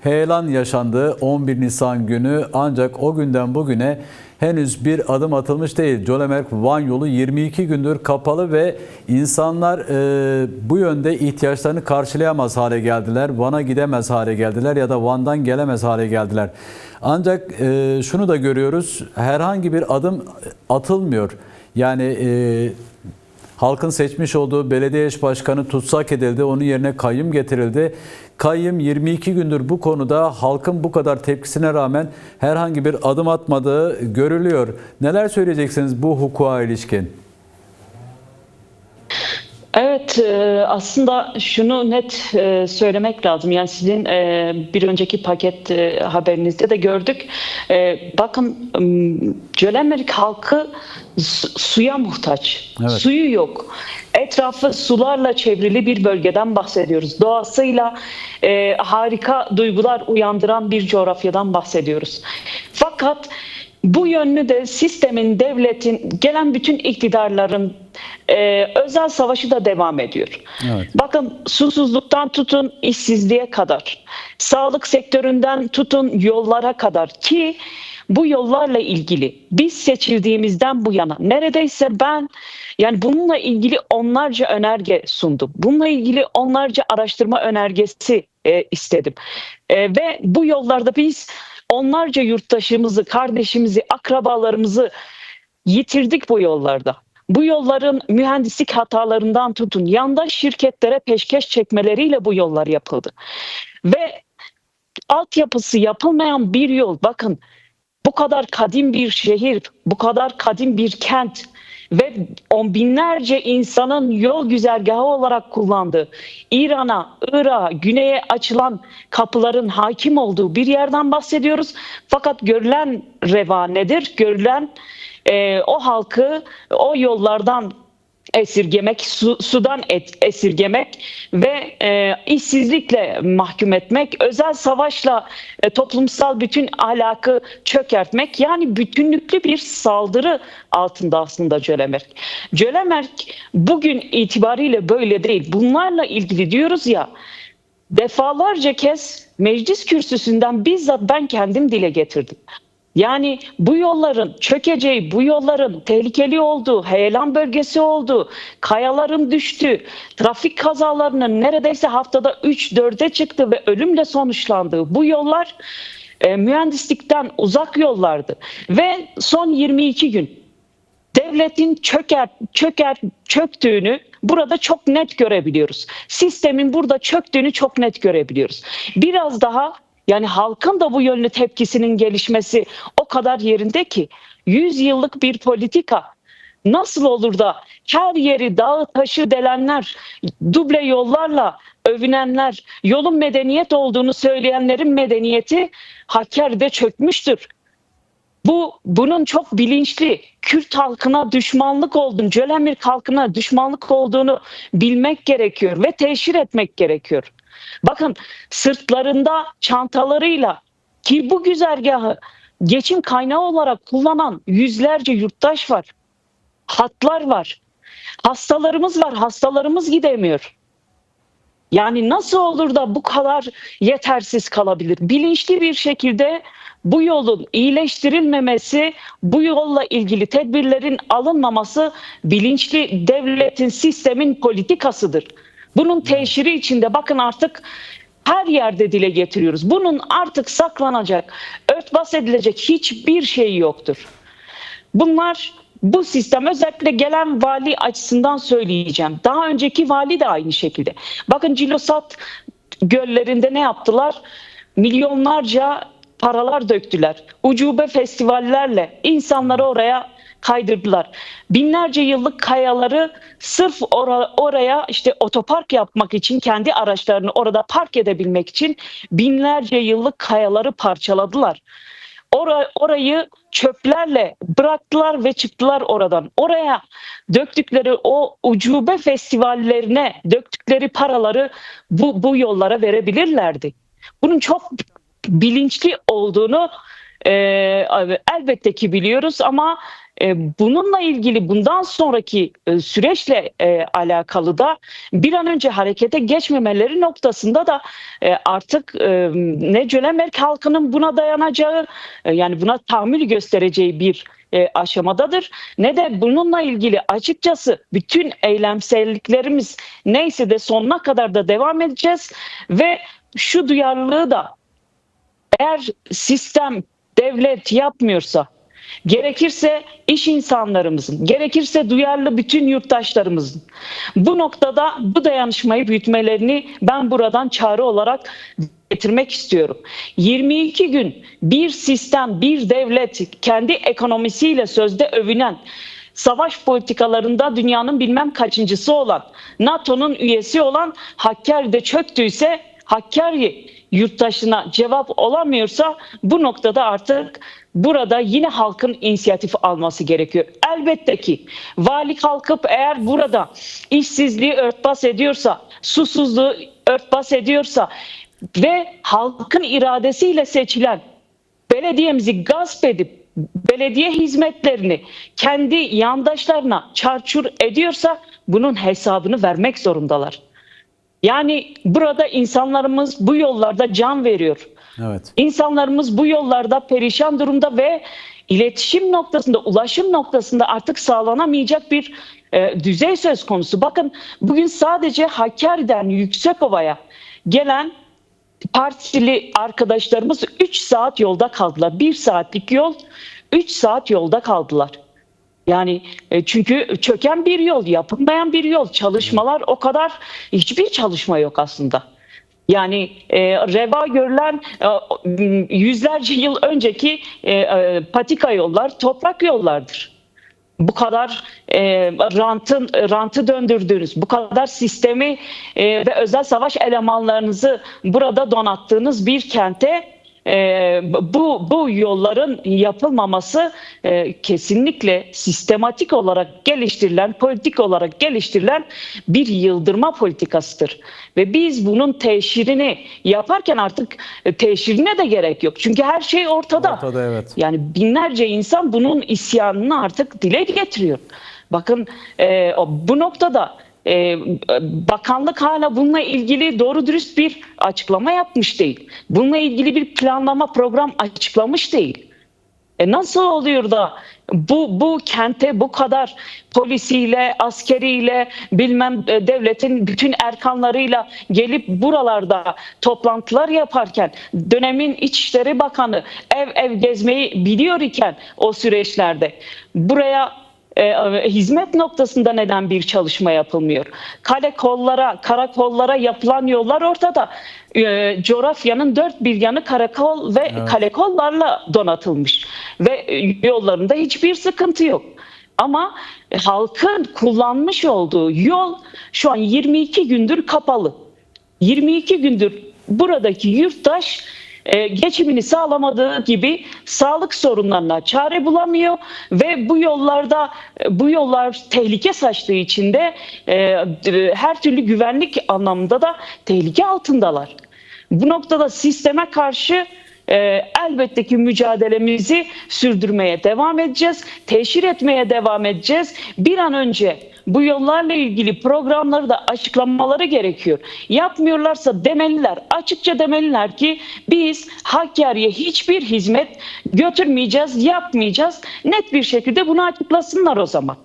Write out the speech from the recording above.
Heyelan yaşandı 11 Nisan günü, ancak o günden bugüne henüz bir adım atılmış değil. Cölemerk-Van yolu 22 gündür kapalı ve insanlar bu yönde ihtiyaçlarını karşılayamaz hale geldiler. Van'a gidemez hale geldiler ya da Van'dan gelemez hale geldiler. Ancak şunu da görüyoruz, herhangi bir adım atılmıyor. Yani halkın seçmiş olduğu belediye eş başkanı tutsak edildi, onun yerine kayyum getirildi. Kayyum 22 gündür bu konuda halkın bu kadar tepkisine rağmen herhangi bir adım atmadığı görülüyor. Neler söyleyeceksiniz bu hukuka ilişkin? Evet, aslında şunu net söylemek lazım. Yani sizin bir önceki paket haberinizde de gördük. Bakın, Cölemerk halkı suya muhtaç. Evet. Suyu yok. Etrafı sularla çevrili bir bölgeden bahsediyoruz. Doğasıyla harika duygular uyandıran bir coğrafyadan bahsediyoruz. Fakat bu yönlü de sistemin, devletin, gelen bütün iktidarların özel savaşı da devam ediyor. Evet. Bakın, susuzluktan tutun işsizliğe kadar, sağlık sektöründen tutun yollara kadar, ki bu yollarla ilgili biz seçildiğimizden bu yana neredeyse yani bununla ilgili onlarca önerge sundum. Bununla ilgili onlarca araştırma önergesi istedim. Ve bu yollarda biz onlarca yurttaşımızı, kardeşimizi, akrabalarımızı yitirdik bu yollarda. Bu yolların mühendislik hatalarından tutun, yandaş şirketlere peşkeş çekmeleriyle bu yollar yapıldı. Ve altyapısı yapılmayan bir yol, bakın, bu kadar kadim bir şehir, bu kadar kadim bir kent ve on binlerce insanın yol güzergahı olarak kullandığı, İran'a, Irak'a, güneye açılan kapıların hakim olduğu bir yerden bahsediyoruz. Fakat görülen reva nedir? Görülen o halkı o yollardan esirgemek, sudan esirgemek ve işsizlikle mahkum etmek, özel savaşla toplumsal bütün ahlakı çökertmek, yani bütünlüklü bir saldırı altında aslında Cölemerk. Cölemerk bugün itibariyle böyle değil. Bunlarla ilgili diyoruz ya, defalarca kez meclis kürsüsünden bizzat ben kendim dile getirdim. Yani bu yolların çökeceği, bu yolların tehlikeli olduğu, heyelan bölgesi olduğu, kayaların düştüğü, trafik kazalarının neredeyse haftada 3-4'e çıktı ve ölümle sonuçlandığı bu yollar mühendislikten uzak yollardı. Ve son 22 gün devletin çöktüğünü burada çok net görebiliyoruz. Sistemin burada çöktüğünü çok net görebiliyoruz. Biraz daha, yani halkın da bu yönlü tepkisinin gelişmesi o kadar yerinde ki, 100 yıllık bir politika nasıl olur da her yeri dağı taşı delenler, duble yollarla övünenler, yolun medeniyet olduğunu söyleyenlerin medeniyeti Hakkari'de çökmüştür. Bunun çok bilinçli, Kürt halkına düşmanlık olduğunu, Cölemerk halkına düşmanlık olduğunu bilmek gerekiyor ve teşhir etmek gerekiyor. Bakın, sırtlarında çantalarıyla, ki bu güzergahı geçim kaynağı olarak kullanan yüzlerce yurttaş var. Hatlar var. Hastalarımız var. Hastalarımız gidemiyor. Yani nasıl olur da bu kadar yetersiz kalabilir? Bilinçli bir şekilde bu yolun iyileştirilmemesi, bu yolla ilgili tedbirlerin alınmaması bilinçli devletin, sistemin politikasıdır. Bunun teşhiri içinde bakın artık her yerde dile getiriyoruz. Bunun artık saklanacak, örtbas edilecek hiçbir şey yoktur. Bu sistem, özellikle gelen vali açısından söyleyeceğim. Daha önceki vali de aynı şekilde. Bakın, Cilosat göllerinde ne yaptılar? Milyonlarca paralar döktüler. Ucube festivallerle insanları oraya kaydırdılar. Binlerce yıllık kayaları sırf oraya işte otopark yapmak için, kendi araçlarını orada park edebilmek için binlerce yıllık kayaları parçaladılar. Orayı çöplerle bıraktılar ve çıktılar oradan. Oraya döktükleri o ucube festivallerine döktükleri paraları bu yollara verebilirlerdi. Bunun çok bilinçli olduğunu elbette ki biliyoruz ama bununla ilgili bundan sonraki süreçle alakalı da bir an önce harekete geçmemeleri noktasında da artık ne Cölemerk halkının buna dayanacağı yani buna tahammül göstereceği bir aşamadadır. Ne de bununla ilgili açıkçası bütün eylemselliklerimiz neyse de sonuna kadar da devam edeceğiz ve şu duyarlılığı da eğer sistem, devlet yapmıyorsa, gerekirse iş insanlarımızın, gerekirse duyarlı bütün yurttaşlarımızın bu noktada bu dayanışmayı büyütmelerini ben buradan çağrı olarak getirmek istiyorum. 22 gün bir sistem, bir devlet kendi ekonomisiyle sözde övünen, savaş politikalarında dünyanın bilmem kaçıncısı olan, NATO'nun üyesi olan Hakkari'de çöktüyse, Hakkari yurttaşına cevap olamıyorsa bu noktada artık burada yine halkın inisiyatif alması gerekiyor. Elbette ki vali kalkıp eğer burada işsizliği örtbas ediyorsa, susuzluğu örtbas ediyorsa ve halkın iradesiyle seçilen belediyemizi gasp edip belediye hizmetlerini kendi yandaşlarına çarçur ediyorsa bunun hesabını vermek zorundalar. Yani burada insanlarımız bu yollarda can veriyor. Evet. İnsanlarımız bu yollarda perişan durumda ve iletişim noktasında, ulaşım noktasında artık sağlanamayacak bir düzey söz konusu. Bakın bugün sadece Hakkari'den Yüksekova'ya gelen partili arkadaşlarımız 3 saat yolda kaldılar. 1 saatlik yol, 3 saat yolda kaldılar. Yani çünkü çöken bir yol, yapılmayan bir yol, çalışmalar o kadar hiçbir çalışma yok aslında. Yani reva görülen yüzlerce yıl önceki patika yollar toprak yollardır. Bu kadar rantı döndürdüğünüz, bu kadar sistemi ve özel savaş elemanlarınızı burada donattığınız bir kente bu yolların yapılmaması kesinlikle sistematik olarak geliştirilen, politik olarak geliştirilen bir yıldırma politikasıdır. Ve biz bunun teşhirini yaparken artık teşhirine de gerek yok. Çünkü her şey ortada. Ortada, evet. Yani binlerce insan bunun isyanını artık dile getiriyor. Bakın bu noktada bakanlık hala bununla ilgili doğru dürüst bir açıklama yapmış değil. Bununla ilgili bir planlama program açıklamış değil. Nasıl oluyor da bu kente bu kadar polisiyle, askeriyle, bilmem devletin bütün erkanlarıyla gelip buralarda toplantılar yaparken dönemin İçişleri Bakanı ev ev gezmeyi biliyor iken o süreçlerde buraya hizmet noktasında neden bir çalışma yapılmıyor? Karakollara yapılan yollar ortada. Coğrafyanın dört bir yanı karakol ve kalekollarla donatılmış. Ve yollarında hiçbir sıkıntı yok. Ama halkın kullanmış olduğu yol şu an 22 gündür kapalı. 22 gündür buradaki yurttaş geçimini sağlamadığı gibi sağlık sorunlarına çare bulamıyor ve bu yollar tehlike saçtığı için de her türlü güvenlik anlamında da tehlike altındalar. Bu noktada sisteme karşı elbette ki mücadelemizi sürdürmeye devam edeceğiz, teşhir etmeye devam edeceğiz. Bir an önce bu yollarla ilgili programları da açıklamaları gerekiyor. Yapmıyorlarsa demeliler, açıkça demeliler ki biz Hakkari'ye hiçbir hizmet götürmeyeceğiz, yapmayacağız. Net bir şekilde bunu açıklasınlar o zaman.